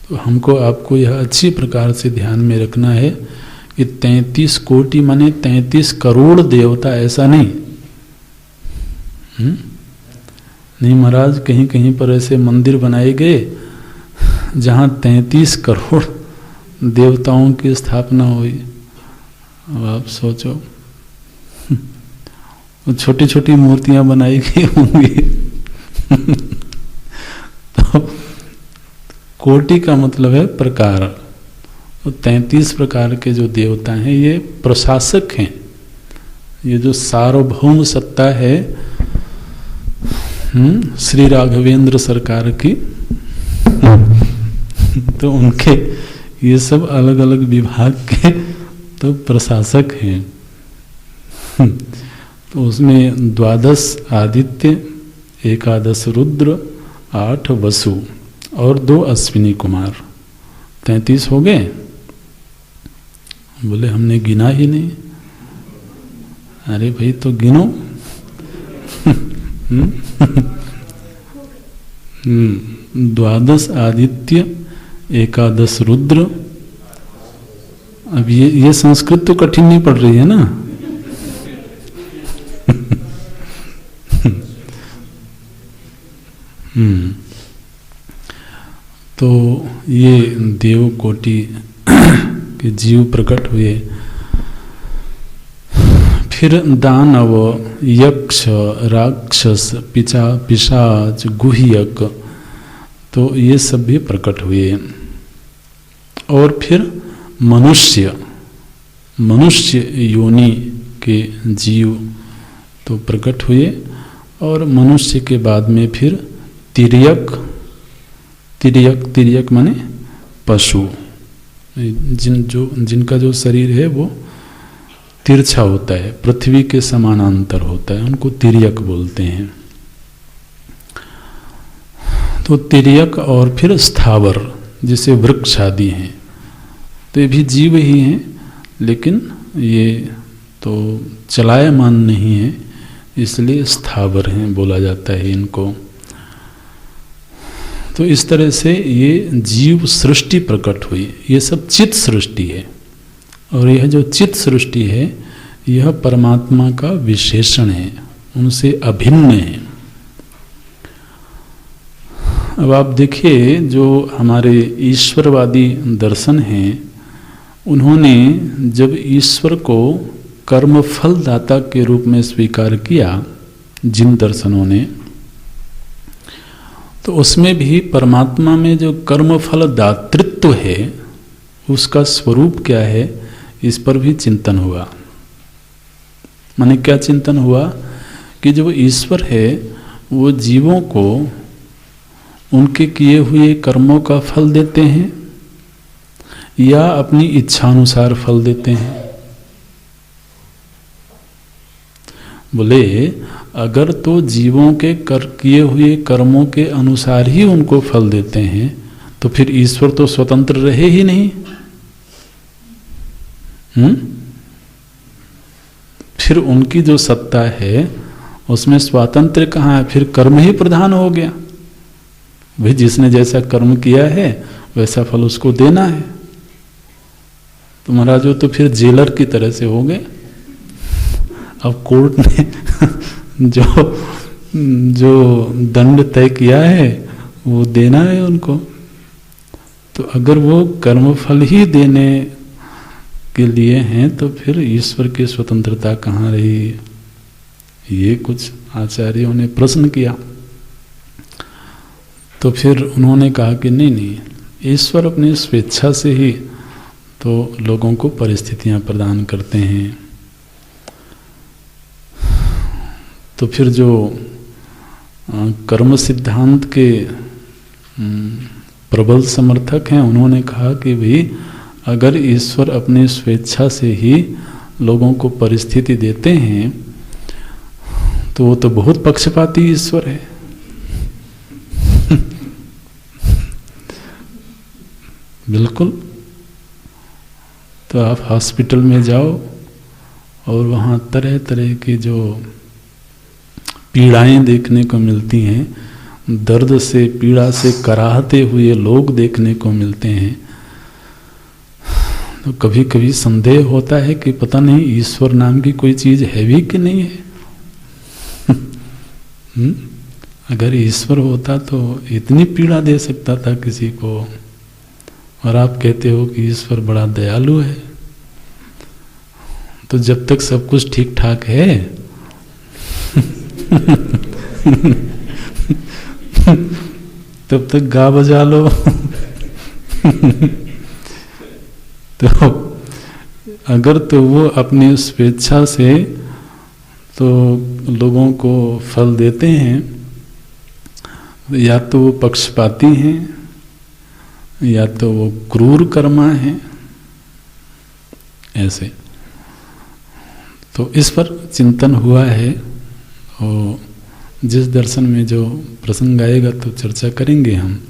तो हमको आपको यह अच्छी प्रकार से ध्यान में रखना है कि 33 कोटि माने 33 करोड़ देवता, ऐसा नहीं। नहीं महाराज, कहीं कहीं पर ऐसे मंदिर बनाए गए जहाँ 33 करोड़ देवताओं की स्थापना हुई। अब आप सोचो, छोटी छोटी मूर्तियां बनाई गई होंगी। तो कोटि का मतलब है प्रकार। तो 33 प्रकार के जो देवता हैं ये प्रशासक हैं। ये जो सार्वभौम सत्ता है श्री राघवेंद्र सरकार की, तो उनके ये सब अलग अलग विभाग के तो प्रशासक हैं। तो उसमें 12 आदित्य, 11 रुद्र, 8 वसु और 2 अश्विनी कुमार, 33 हो गए। बोले हमने गिना ही नहीं। अरे भाई तो गिनो। द्वादश आदित्य, एकादश रुद्र। अब ये संस्कृत तो कठिन नहीं पड़ रही है ना। तो ये देव कोटि के जीव प्रकट हुए। फिर दानव, यक्ष, राक्षस, पिशाच, गुह्यक, तो ये सब भी प्रकट हुए। और फिर मनुष्य योनि के जीव तो प्रकट हुए। और मनुष्य के बाद में फिर तिर्यक माने पशु, जिनका जो शरीर है वो तिरछा होता है, पृथ्वी के समानांतर होता है, उनको तिर्यक बोलते हैं। तो तिर्यक और फिर स्थावर, जैसे वृक्ष आदि हैं, तो ये भी जीव ही हैं, लेकिन ये तो चलायमान नहीं है, इसलिए स्थावर हैं बोला जाता है इनको। तो इस तरह से ये जीव सृष्टि प्रकट हुई। ये सब चित्त सृष्टि है, और यह जो चित्त सृष्टि है यह परमात्मा का विशेषण है, उनसे अभिन्न है। अब आप देखिए, जो हमारे ईश्वरवादी दर्शन हैं, उन्होंने जब ईश्वर को कर्मफल दाता के रूप में स्वीकार किया, जिन दर्शनों ने, तो उसमें भी परमात्मा में जो कर्मफल दातृत्व है उसका स्वरूप क्या है, इस पर भी चिंतन हुआ। माने क्या चिंतन हुआ कि जो ईश्वर है वो जीवों को उनके किए हुए कर्मों का फल देते हैं या अपनी इच्छानुसार फल देते हैं। बोले अगर तो जीवों के किए हुए कर्मों के अनुसार ही उनको फल देते हैं तो फिर ईश्वर तो स्वतंत्र रहे ही नहीं। फिर उनकी जो सत्ता है उसमें स्वातंत्र कहाँ है, फिर कर्म ही प्रधान हो गया। भाई जिसने जैसा कर्म किया है वैसा फल उसको देना है। तो महाराज तो फिर जेलर की तरह से हो गए। अब कोर्ट ने जो दंड तय किया है वो देना है उनको। तो अगर वो कर्मफल ही देने के लिए हैं तो फिर ईश्वर की स्वतंत्रता कहाँ रही, ये कुछ आचार्यों ने प्रश्न किया। तो फिर उन्होंने कहा कि नहीं, ईश्वर अपनी स्वेच्छा से ही तो लोगों को परिस्थितियां प्रदान करते हैं। तो फिर जो कर्म सिद्धांत के प्रबल समर्थक हैं उन्होंने कहा कि भाई अगर ईश्वर अपनी स्वेच्छा से ही लोगों को परिस्थिति देते हैं तो वो तो बहुत पक्षपाती ईश्वर है। बिल्कुल। तो आप हॉस्पिटल में जाओ और वहाँ तरह तरह की जो पीड़ाएं देखने को मिलती हैं, दर्द से पीड़ा से कराहते हुए लोग देखने को मिलते हैं, तो कभी कभी संदेह होता है कि पता नहीं ईश्वर नाम की कोई चीज है भी कि नहीं है। अगर ईश्वर होता तो इतनी पीड़ा दे सकता था किसी को, और आप कहते हो कि ईश्वर बड़ा दयालु है। तो जब तक सब कुछ ठीक ठाक है तब तक गा बजा लो। तो अगर तो वो अपनी स्वेच्छा से तो लोगों को फल देते हैं, या तो वो पक्षपाती हैं या तो वो क्रूर कर्मा हैं, ऐसे। तो इस पर चिंतन हुआ है और जिस दर्शन में जो प्रसंग आएगा तो चर्चा करेंगे हम।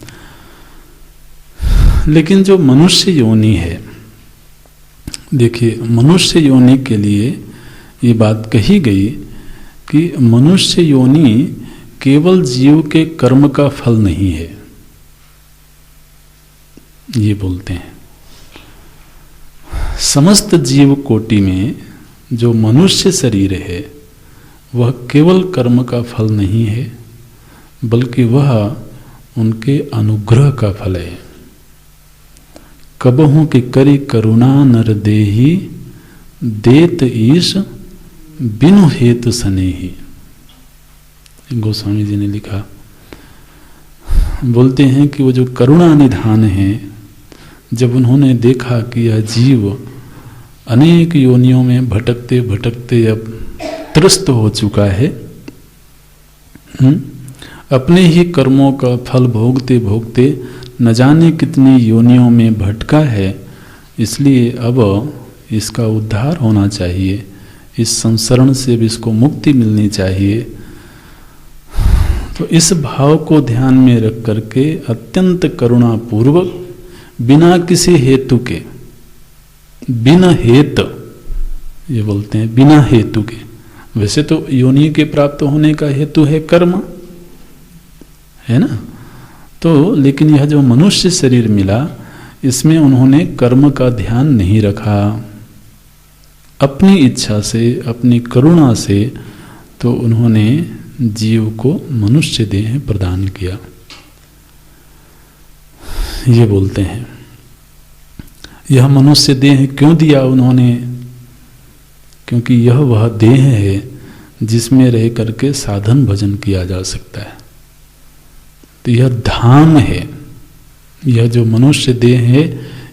लेकिन जो मनुष्य योनि है, देखिए मनुष्य योनि के लिए ये बात कही गई कि मनुष्य योनि केवल जीव के कर्म का फल नहीं है, ये बोलते हैं। समस्त जीव कोटि में जो मनुष्य शरीर है वह केवल कर्म का फल नहीं है, बल्कि वह उनके अनुग्रह का फल है। कबहू की करी करुणा नर देही, देत ईश बिनु हेतु सनेही। गोस्वामी जी ने लिखा, बोलते हैं कि वो जो करुणा निधान है, जब उन्होंने देखा कि यह जीव अनेक योनियों में भटकते भटकते अब त्रस्त हो चुका है, अपने ही कर्मों का फल भोगते भोगते न जाने कितनी योनियों में भटका है, इसलिए अब इसका उद्धार होना चाहिए, इस संसरण से भी इसको मुक्ति मिलनी चाहिए। तो इस भाव को ध्यान में रख करके अत्यंत करुणा पूर्वक बिना किसी हेतु के, बिना हेतु, ये बोलते हैं बिना हेतु के, वैसे तो योनि के प्राप्त होने का हेतु है कर्म, है ना, तो लेकिन यह जो मनुष्य शरीर मिला इसमें उन्होंने कर्म का ध्यान नहीं रखा, अपनी इच्छा से अपनी करुणा से तो उन्होंने जीव को मनुष्य देह प्रदान किया, ये बोलते हैं। यह मनुष्य देह क्यों दिया उन्होंने? क्योंकि यह वह देह है जिसमें रह करके साधन भजन किया जा सकता है। तो यह धाम है, यह जो मनुष्य देह है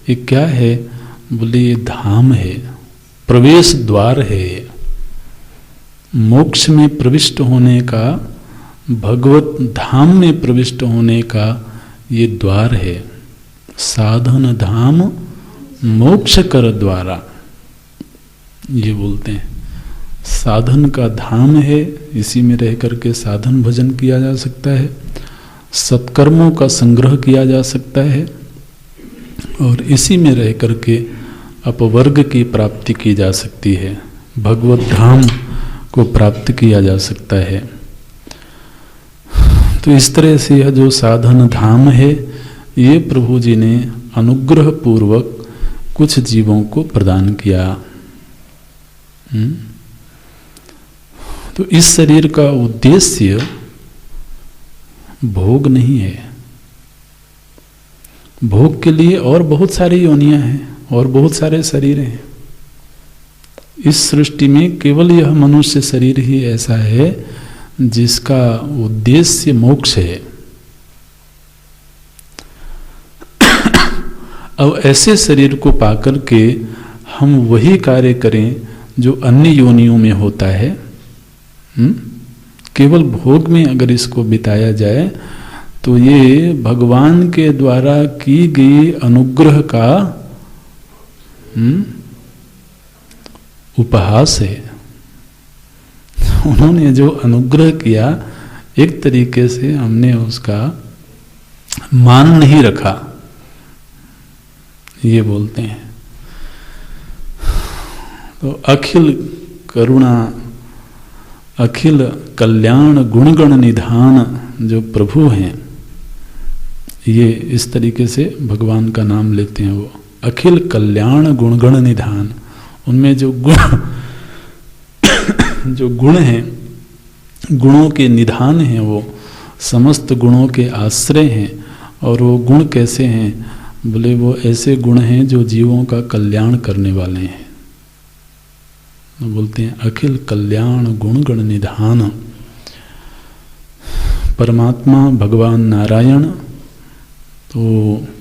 ये क्या है? बोले ये धाम है, प्रवेश द्वार है, मोक्ष में प्रविष्ट होने का, भगवत धाम में प्रविष्ट होने का ये द्वार है। साधन धाम मोक्ष कर द्वारा, ये बोलते हैं। साधन का धाम है, इसी में रह करके साधन भजन किया जा सकता है, सत्कर्मों का संग्रह किया जा सकता है और इसी में रह करके अपवर्ग की प्राप्ति की जा सकती है, भगवत धाम को प्राप्त किया जा सकता है। तो इस तरह से यह जो साधन धाम है ये प्रभु जी ने अनुग्रह पूर्वक कुछ जीवों को प्रदान किया। तो इस शरीर का उद्देश्य भोग नहीं है, भोग के लिए और बहुत सारी योनियां हैं और बहुत सारे शरीर हैं। इस सृष्टि में केवल यह मनुष्य शरीर ही ऐसा है जिसका उद्देश्य मोक्ष है। अब ऐसे शरीर को पाकर के हम वही कार्य करें जो अन्य योनियों में होता है, केवल भोग में अगर इसको बिताया जाए तो ये भगवान के द्वारा की गई अनुग्रह का उपहास है। उन्होंने जो अनुग्रह किया एक तरीके से हमने उसका मान नहीं रखा, ये बोलते हैं। तो अखिल करुणा अखिल कल्याण गुणगण निधान जो प्रभु हैं, ये इस तरीके से भगवान का नाम लेते हैं। वो अखिल कल्याण गुणगण निधान, उनमें जो गुण हैं, गुणों के निधान हैं, वो समस्त गुणों के आश्रय हैं। और वो गुण कैसे हैं? बोले वो ऐसे गुण हैं जो जीवों का कल्याण करने वाले हैं। बोलते हैं अखिल कल्याण गुणगण निधान। परमात्मा भगवान नारायण तो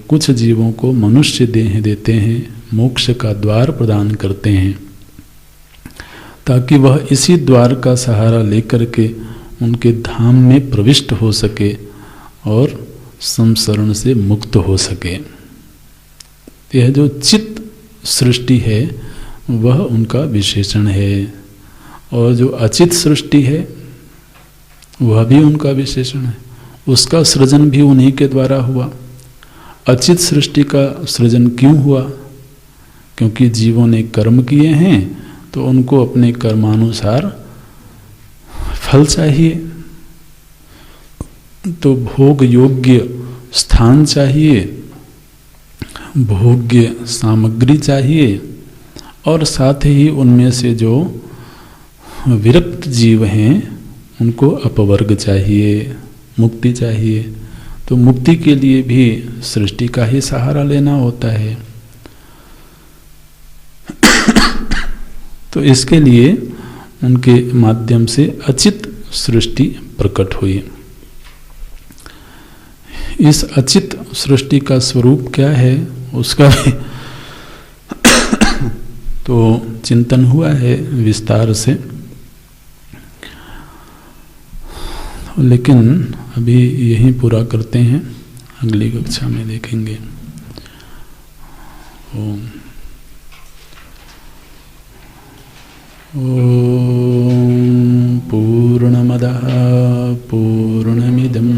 कुछ जीवों को मनुष्य देह देते हैं, मोक्ष का द्वार प्रदान करते हैं, ताकि वह इसी द्वार का सहारा लेकर के उनके धाम में प्रविष्ट हो सके और संसरण से मुक्त हो सके। यह जो चित्त सृष्टि है वह उनका विशेषण है, और जो अचित सृष्टि है वह भी उनका विशेषण है। उसका सृजन भी उन्हीं के द्वारा हुआ। अचित सृष्टि का सृजन क्यों हुआ? क्योंकि जीवों ने कर्म किए हैं तो उनको अपने कर्मानुसार फल चाहिए, तो भोग योग्य स्थान चाहिए, भोग्य सामग्री चाहिए, और साथ ही उनमें से जो विरक्त जीव हैं उनको अपवर्ग चाहिए, मुक्ति चाहिए। तो मुक्ति के लिए भी सृष्टि का ही सहारा लेना होता है। तो इसके लिए उनके माध्यम से अचित सृष्टि प्रकट हुई। इस अचित सृष्टि का स्वरूप क्या है उसका भी तो चिंतन हुआ है विस्तार से, लेकिन अभी यही पूरा करते हैं, अगली कक्षा में देखेंगे। ओम पूर्णमदः पूर्णमिदं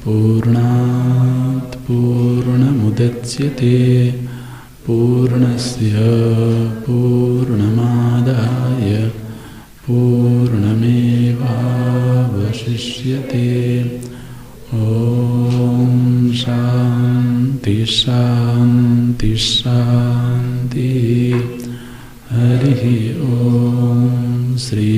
पूर्णात् पूर्णमुदच्यते पूर्णस्य पूर्णमादाय पूर्णमेवावशिष्यते। ॐ शान्ति शान्ति शान्ति। हरिः ॐ श्री